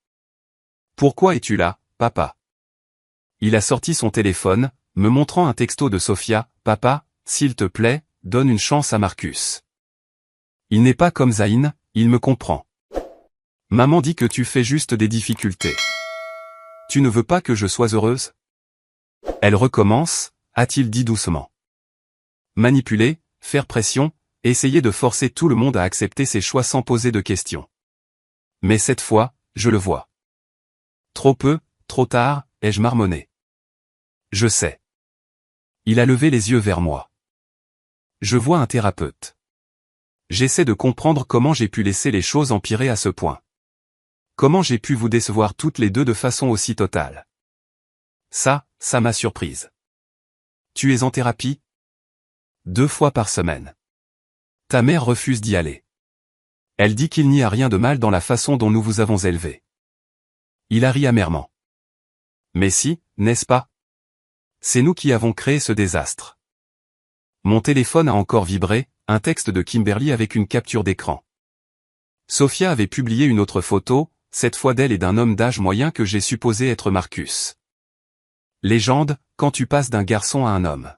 Pourquoi es-tu là, papa? Il a sorti son téléphone, me montrant un texto de Sofia. Papa, s'il te plaît, donne une chance à Marcus. Il n'est pas comme Zayn, il me comprend. Maman dit que tu fais juste des difficultés. Tu ne veux pas que je sois heureuse? Elle recommence, a-t-il dit doucement. Manipuler, faire pression, essayer de forcer tout le monde à accepter ses choix sans poser de questions. Mais cette fois, je le vois. Trop peu, trop tard, ai-je marmonné. Je sais. Il a levé les yeux vers moi. Je vois un thérapeute. J'essaie de comprendre comment j'ai pu laisser les choses empirer à ce point. Comment j'ai pu vous décevoir toutes les deux de façon aussi totale. Ça m'a surprise. Tu es en thérapie? 2 fois par semaine. Ta mère refuse d'y aller. Elle dit qu'il n'y a rien de mal dans la façon dont nous vous avons élevés. Il a ri amèrement. Mais si, n'est-ce pas? C'est nous qui avons créé ce désastre. Mon téléphone a encore vibré, un texte de Kimberly avec une capture d'écran. Sophia avait publié une autre photo, cette fois d'elle et d'un homme d'âge moyen que j'ai supposé être Marcus. Légende, quand tu passes d'un garçon à un homme.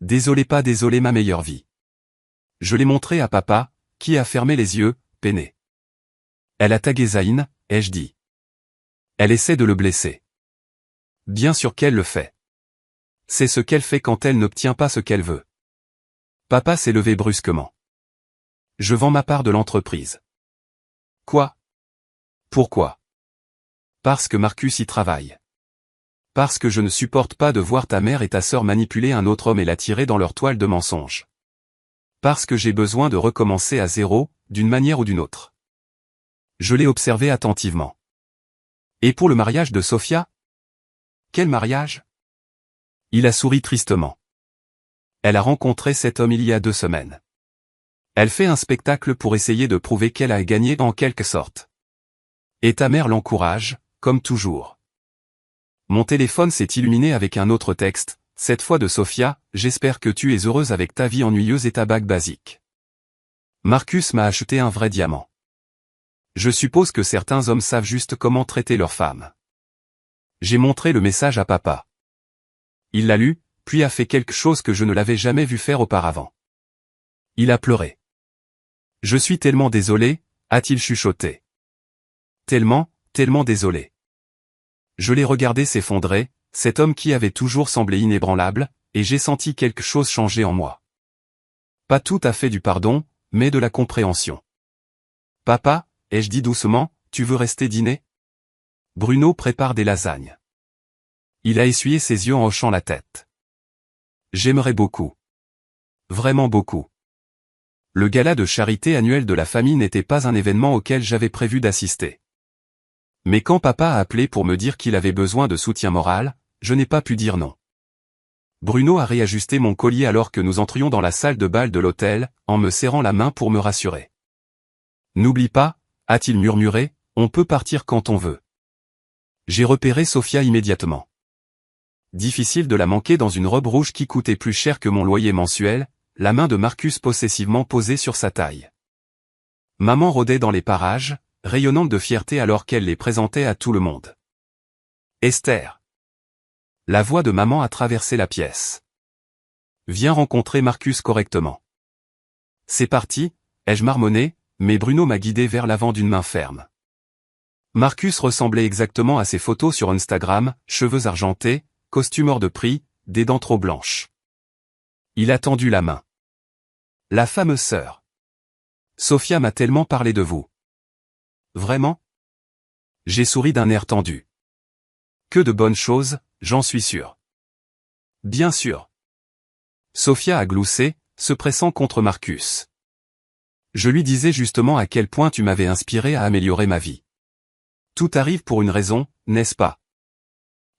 Désolé pas désolé ma meilleure vie. Je l'ai montré à papa, qui a fermé les yeux, peiné. Elle a tagué Zayn, ai-je dit. Elle essaie de le blesser. Bien sûr qu'elle le fait. C'est ce qu'elle fait quand elle n'obtient pas ce qu'elle veut. Papa s'est levé brusquement. Je vends ma part de l'entreprise. Quoi? Pourquoi? Parce que Marcus y travaille. Parce que je ne supporte pas de voir ta mère et ta sœur manipuler un autre homme et l'attirer dans leur toile de mensonges. Parce que j'ai besoin de recommencer à zéro, d'une manière ou d'une autre. Je l'ai observé attentivement. Et pour le mariage de Sophia? Quel mariage? Il a souri tristement. Elle a rencontré cet homme il y a 2 semaines. Elle fait un spectacle pour essayer de prouver qu'elle a gagné en quelque sorte. Et ta mère l'encourage, comme toujours. Mon téléphone s'est illuminé avec un autre texte, cette fois de Sophia, j'espère que tu es heureuse avec ta vie ennuyeuse et ta bague basique. Marcus m'a acheté un vrai diamant. Je suppose que certains hommes savent juste comment traiter leurs femmes. J'ai montré le message à papa. Il l'a lu, puis a fait quelque chose que je ne l'avais jamais vu faire auparavant. Il a pleuré. Je suis tellement désolé, a-t-il chuchoté. Tellement désolé. Je l'ai regardé s'effondrer, cet homme qui avait toujours semblé inébranlable, et j'ai senti quelque chose changer en moi. Pas tout à fait du pardon, mais de la compréhension. Papa, ai-je dit doucement, tu veux rester dîner? Bruno prépare des lasagnes. Il a essuyé ses yeux en hochant la tête. J'aimerais beaucoup. Vraiment beaucoup. Le gala de charité annuel de la famille n'était pas un événement auquel j'avais prévu d'assister. Mais quand papa a appelé pour me dire qu'il avait besoin de soutien moral, je n'ai pas pu dire non. Bruno a réajusté mon collier alors que nous entrions dans la salle de bal de l'hôtel, en me serrant la main pour me rassurer. N'oublie pas, a-t-il murmuré, on peut partir quand on veut. J'ai repéré Sophia immédiatement. Difficile de la manquer dans une robe rouge qui coûtait plus cher que mon loyer mensuel, la main de Marcus possessivement posée sur sa taille. Maman rôdait dans les parages, rayonnante de fierté alors qu'elle les présentait à tout le monde. Esther. La voix de maman a traversé la pièce. Viens rencontrer Marcus correctement. C'est parti, ai-je marmonné, mais Bruno m'a guidé vers l'avant d'une main ferme. Marcus ressemblait exactement à ses photos sur Instagram, cheveux argentés, costume hors de prix, des dents trop blanches. Il a tendu la main. La fameuse sœur. Sophia m'a tellement parlé de vous. Vraiment? J'ai souri d'un air tendu. Que de bonnes choses, j'en suis sûr. Bien sûr. Sophia a gloussé, se pressant contre Marcus. Je lui disais justement à quel point tu m'avais inspiré à améliorer ma vie. Tout arrive pour une raison, n'est-ce pas?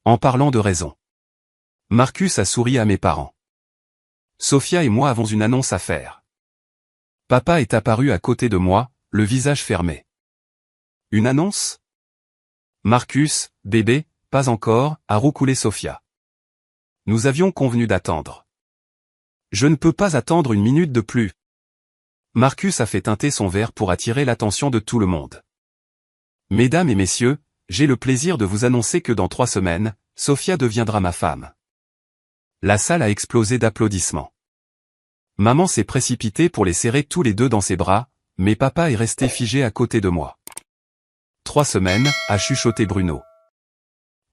En parlant de raison. Marcus a souri à mes parents. Sophia et moi avons une annonce à faire. Papa est apparu à côté de moi, le visage fermé. Une annonce? Marcus, bébé, pas encore, a roucoulé Sophia. Nous avions convenu d'attendre. Je ne peux pas attendre une minute de plus. Marcus a fait teinter son verre pour attirer l'attention de tout le monde. Mesdames et messieurs, j'ai le plaisir de vous annoncer que dans 3 semaines, Sophia deviendra ma femme. La salle a explosé d'applaudissements. Maman s'est précipitée pour les serrer tous les deux dans ses bras, mais papa est resté figé à côté de moi. 3 semaines, a chuchoté Bruno.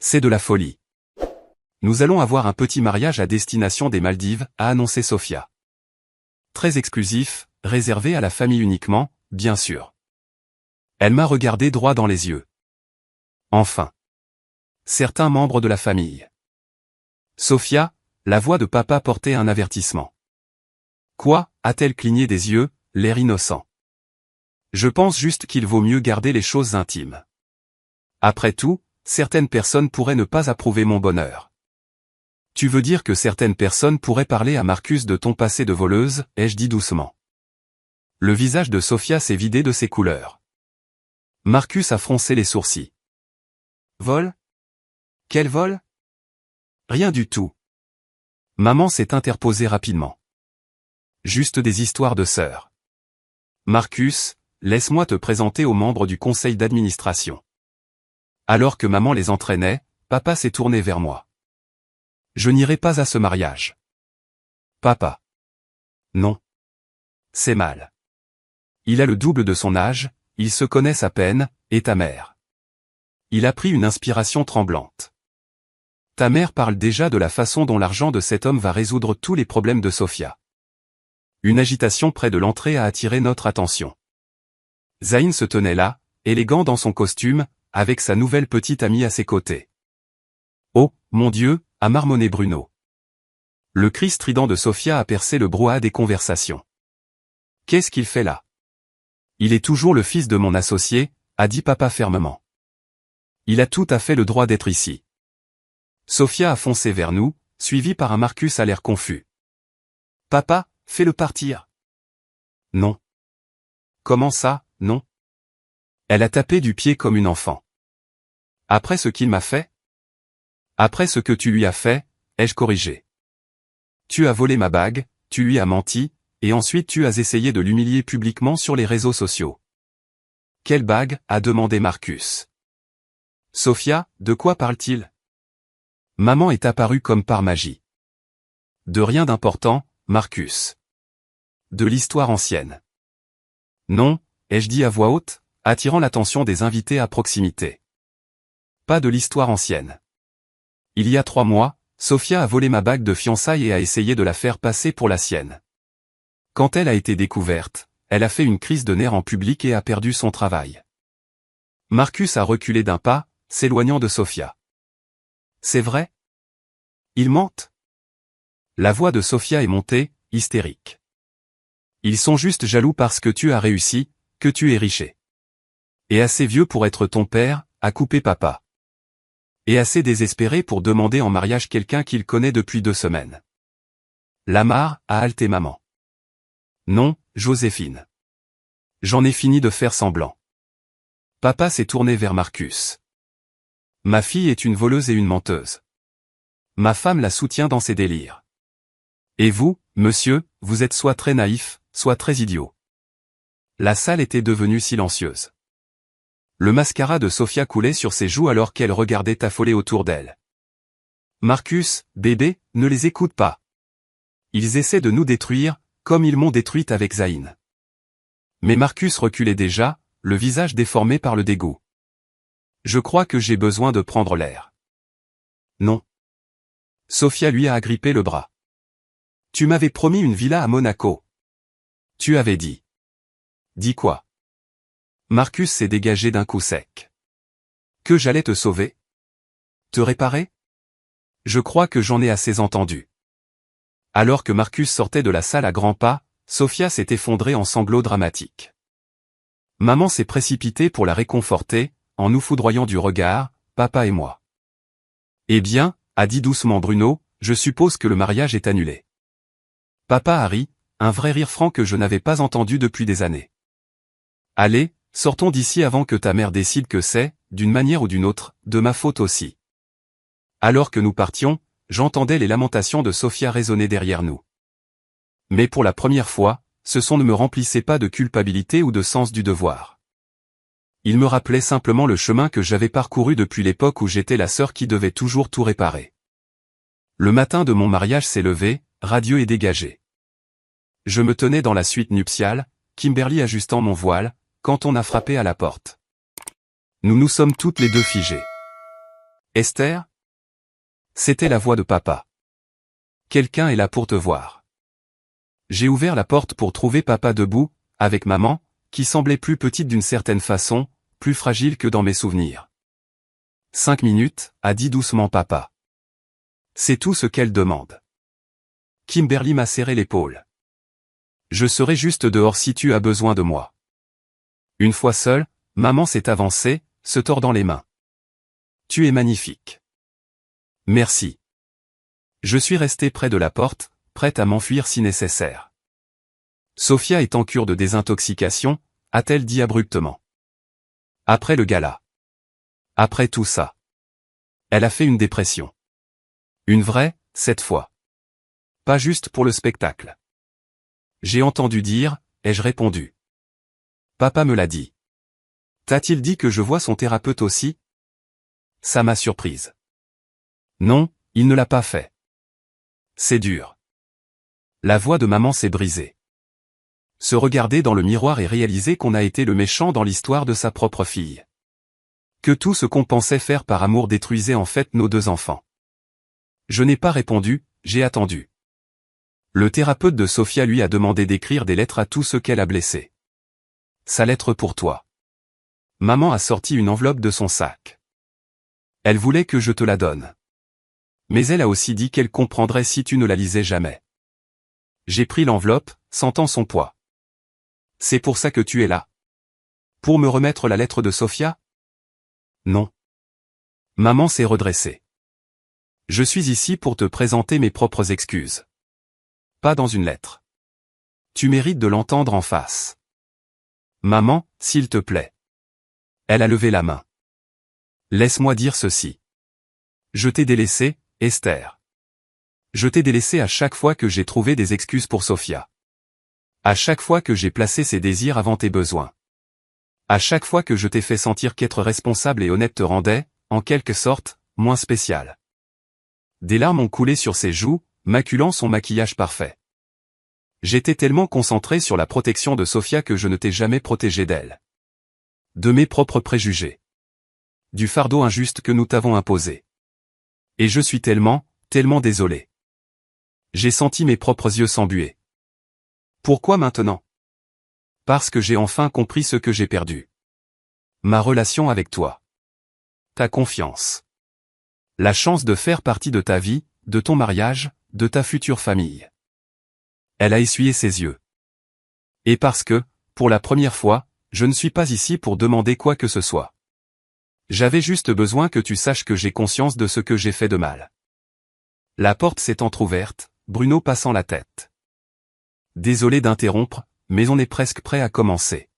C'est de la folie. Nous allons avoir un petit mariage à destination des Maldives, a annoncé Sofia. Très exclusif, réservé à la famille uniquement, bien sûr. Elle m'a regardé droit dans les yeux. Enfin. Certains membres de la famille. Sofia, la voix de papa portait un avertissement. Quoi, a-t-elle cligné des yeux, l'air innocent. Je pense juste qu'il vaut mieux garder les choses intimes. Après tout, certaines personnes pourraient ne pas approuver mon bonheur. Tu veux dire que certaines personnes pourraient parler à Marcus de ton passé de voleuse, ai-je dit doucement. Le visage de Sofia s'est vidé de ses couleurs. Marcus a froncé les sourcils. Vol? Quel vol? Rien du tout. Maman s'est interposée rapidement. Juste des histoires de sœurs. Marcus, laisse-moi te présenter aux membres du conseil d'administration. Alors que maman les entraînait, papa s'est tourné vers moi. Je n'irai pas à ce mariage. Papa. Non. C'est mal. Il a le double de son âge, ils se connaissent à peine, et ta mère. Il a pris une inspiration tremblante. Ta mère parle déjà de la façon dont l'argent de cet homme va résoudre tous les problèmes de Sofia. Une agitation près de l'entrée a attiré notre attention. Zayn se tenait là, élégant dans son costume, avec sa nouvelle petite amie à ses côtés. Oh, mon Dieu, a marmonné Bruno. Le cri strident de Sofia a percé le brouhaha des conversations. Qu'est-ce qu'il fait là? Il est toujours le fils de mon associé, a dit papa fermement. Il a tout à fait le droit d'être ici. Sofia a foncé vers nous, suivie par un Marcus à l'air confus. Papa, fais-le partir. Non. Comment ça, non? Elle a tapé du pied comme une enfant. Après ce qu'il m'a fait? Après ce que tu lui as fait, ai-je corrigé. Tu as volé ma bague, tu lui as menti, et ensuite tu as essayé de l'humilier publiquement sur les réseaux sociaux. Quelle bague, a demandé Marcus. Sofia, de quoi parle-t-il? Maman est apparue comme par magie. De rien d'important, Marcus. De l'histoire ancienne. Non, ai-je dit à voix haute, attirant l'attention des invités à proximité. Pas de l'histoire ancienne. Il y a 3 mois, Sofia a volé ma bague de fiançailles et a essayé de la faire passer pour la sienne. Quand elle a été découverte, elle a fait une crise de nerfs en public et a perdu son travail. Marcus a reculé d'un pas, s'éloignant de Sofia. C'est vrai? Ils mentent? La voix de Sofia est montée, hystérique. Ils sont juste jaloux parce que tu as réussi, que tu es riche. Et assez vieux pour être ton père, a coupé papa. Et assez désespéré pour demander en mariage quelqu'un qu'il connaît depuis 2 semaines. Lamar, a haleté maman. Non, Joséphine. J'en ai fini de faire semblant. Papa s'est tourné vers Marcus. Ma fille est une voleuse et une menteuse. Ma femme la soutient dans ses délires. Et vous, monsieur, vous êtes soit très naïf, soit très idiot. La salle était devenue silencieuse. Le mascara de Sofia coulait sur ses joues alors qu'elle regardait affolée autour d'elle. Marcus, bébé, ne les écoute pas. Ils essaient de nous détruire, comme ils m'ont détruite avec Zayn. Mais Marcus reculait déjà, le visage déformé par le dégoût. Je crois que j'ai besoin de prendre l'air. Non. Sofia lui a agrippé le bras. Tu m'avais promis une villa à Monaco. Tu avais dit. Dis quoi? Marcus s'est dégagé d'un coup sec. Que j'allais te sauver? Te réparer? Je crois que j'en ai assez entendu. Alors que Marcus sortait de la salle à grands pas, Sofia s'est effondrée en sanglots dramatiques. Maman s'est précipitée pour la réconforter, en nous foudroyant du regard, papa et moi. Eh bien, a dit doucement Bruno, je suppose que le mariage est annulé. Papa a ri, un vrai rire franc que je n'avais pas entendu depuis des années. Allez, sortons d'ici avant que ta mère décide que c'est, d'une manière ou d'une autre, de ma faute aussi. Alors que nous partions, j'entendais les lamentations de Sofia résonner derrière nous. Mais pour la première fois, ce son ne me remplissait pas de culpabilité ou de sens du devoir. Il me rappelait simplement le chemin que j'avais parcouru depuis l'époque où j'étais la sœur qui devait toujours tout réparer. Le matin de mon mariage s'est levé, radieux et dégagé. Je me tenais dans la suite nuptiale, Kimberly ajustant mon voile, quand on a frappé à la porte. Nous nous sommes toutes les deux figées. Esther? C'était la voix de papa. Quelqu'un est là pour te voir. J'ai ouvert la porte pour trouver papa debout, avec maman, qui semblait plus petite d'une certaine façon, plus fragile que dans mes souvenirs. 5 minutes, a dit doucement papa. C'est tout ce qu'elle demande. Kimberly m'a serré l'épaule. Je serai juste dehors si tu as besoin de moi. Une fois seule, maman s'est avancée, se tordant les mains. Tu es magnifique. Merci. Je suis resté près de la porte, prête à m'enfuir si nécessaire. Sophia est en cure de désintoxication, a-t-elle dit abruptement. Après le gala. Après tout ça. Elle a fait une dépression. Une vraie, cette fois. Pas juste pour le spectacle. J'ai entendu dire, ai-je répondu. Papa me l'a dit. T'a-t-il dit que je vois son thérapeute aussi? Ça m'a surprise. Non, il ne l'a pas fait. C'est dur. La voix de maman s'est brisée. Se regarder dans le miroir et réaliser qu'on a été le méchant dans l'histoire de sa propre fille. Que tout ce qu'on pensait faire par amour détruisait en fait nos 2 enfants. Je n'ai pas répondu, j'ai attendu. Le thérapeute de Sophia lui a demandé d'écrire des lettres à tous ceux qu'elle a blessés. Sa lettre pour toi. Maman a sorti une enveloppe de son sac. Elle voulait que je te la donne. Mais elle a aussi dit qu'elle comprendrait si tu ne la lisais jamais. J'ai pris l'enveloppe, sentant son poids. C'est pour ça que tu es là. Pour me remettre la lettre de Sophia? Non. Maman s'est redressée. Je suis ici pour te présenter mes propres excuses. Pas dans une lettre. Tu mérites de l'entendre en face. Maman, s'il te plaît. Elle a levé la main. Laisse-moi dire ceci. Je t'ai délaissé, Esther. Je t'ai délaissé à chaque fois que j'ai trouvé des excuses pour Sophia. À chaque fois que j'ai placé ses désirs avant tes besoins. À chaque fois que je t'ai fait sentir qu'être responsable et honnête te rendait, en quelque sorte, moins spécial. Des larmes ont coulé sur ses joues, maculant son maquillage parfait. J'étais tellement concentré sur la protection de Sophia que je ne t'ai jamais protégé d'elle. De mes propres préjugés. Du fardeau injuste que nous t'avons imposé. Et je suis tellement désolé. J'ai senti mes propres yeux s'embuer. Pourquoi maintenant? Parce que j'ai enfin compris ce que j'ai perdu. Ma relation avec toi. Ta confiance. La chance de faire partie de ta vie, de ton mariage, de ta future famille. Elle a essuyé ses yeux. Et parce que, pour la première fois, je ne suis pas ici pour demander quoi que ce soit. J'avais juste besoin que tu saches que j'ai conscience de ce que j'ai fait de mal. La porte s'est entr'ouverte, Bruno passant la tête. Désolé d'interrompre, mais on est presque prêt à commencer.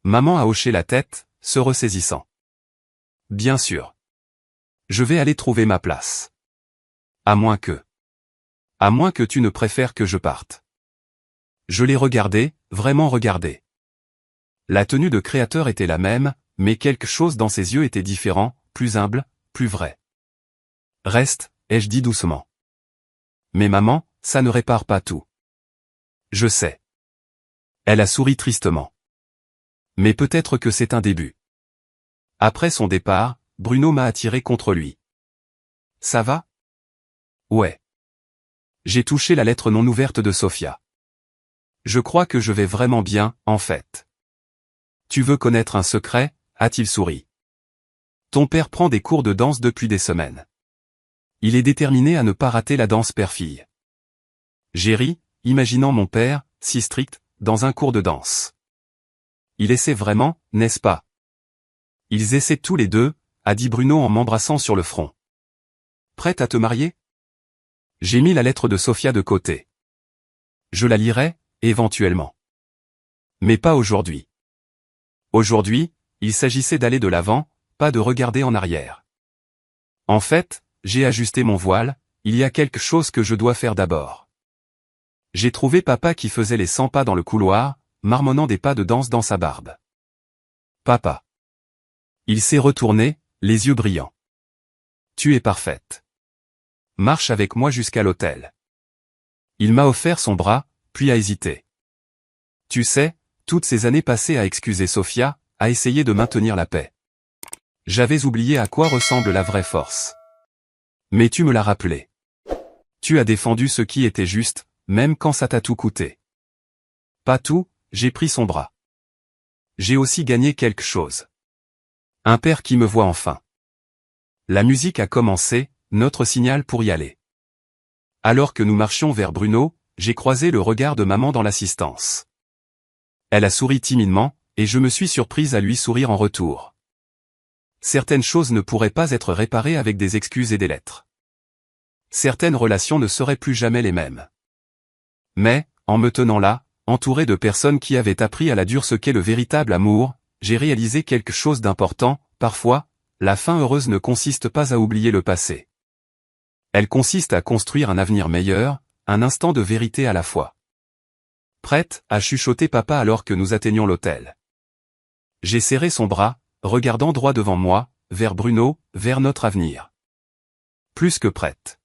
Maman a hoché la tête, se ressaisissant. Bien sûr. Je vais aller trouver ma place. À moins que tu ne préfères que je parte. Je l'ai regardé, vraiment regardé. La tenue de créateur était la même, mais quelque chose dans ses yeux était différent, plus humble, plus vrai. Reste, ai-je dit doucement. Mais maman, ça ne répare pas tout. Je sais. Elle a souri tristement. Mais peut-être que c'est un début. Après son départ, Bruno m'a attiré contre lui. Ça va? Ouais. J'ai touché la lettre non ouverte de Sophia. Je crois que je vais vraiment bien, en fait. Tu veux connaître un secret? A-t-il souri. Ton père prend des cours de danse depuis des semaines. Il est déterminé à ne pas rater la danse père-fille. J'ai ri, imaginant mon père, si strict, dans un cours de danse. Il essaie vraiment, n'est-ce pas? Ils essaient tous les deux, a dit Bruno en m'embrassant sur le front. Prête à te marier? J'ai mis la lettre de Sophia de côté. Je la lirai, éventuellement. Mais pas aujourd'hui. Aujourd'hui, il s'agissait d'aller de l'avant, pas de regarder en arrière. En fait, j'ai ajusté mon voile, il y a quelque chose que je dois faire d'abord. J'ai trouvé papa qui faisait les 100 pas dans le couloir, marmonnant des pas de danse dans sa barbe. Papa. Il s'est retourné, les yeux brillants. Tu es parfaite. marche avec moi jusqu'à l'hôtel. Il m'a offert son bras, puis a hésité. Tu sais, toutes ces années passées à excuser Sophia, à essayer de maintenir la paix. J'avais oublié à quoi ressemble la vraie force. Mais tu me l'as rappelé. Tu as défendu ce qui était juste, même quand ça t'a tout coûté. Pas tout, j'ai pris son bras. J'ai aussi gagné quelque chose. Un père qui me voit enfin. La musique a commencé, notre signal pour y aller. Alors que nous marchions vers Bruno, j'ai croisé le regard de maman dans l'assistance. Elle a souri timidement, et je me suis surprise à lui sourire en retour. Certaines choses ne pourraient pas être réparées avec des excuses et des lettres. Certaines relations ne seraient plus jamais les mêmes. Mais, en me tenant là, entouré de personnes qui avaient appris à la dure ce qu'est le véritable amour, j'ai réalisé quelque chose d'important. Parfois, la fin heureuse ne consiste pas à oublier le passé. Elle consiste à construire un avenir meilleur, un instant de vérité à la fois. Prête, a chuchoté papa alors que nous atteignions l'hôtel. J'ai serré son bras, regardant droit devant moi, vers Bruno, vers notre avenir. Plus que prête.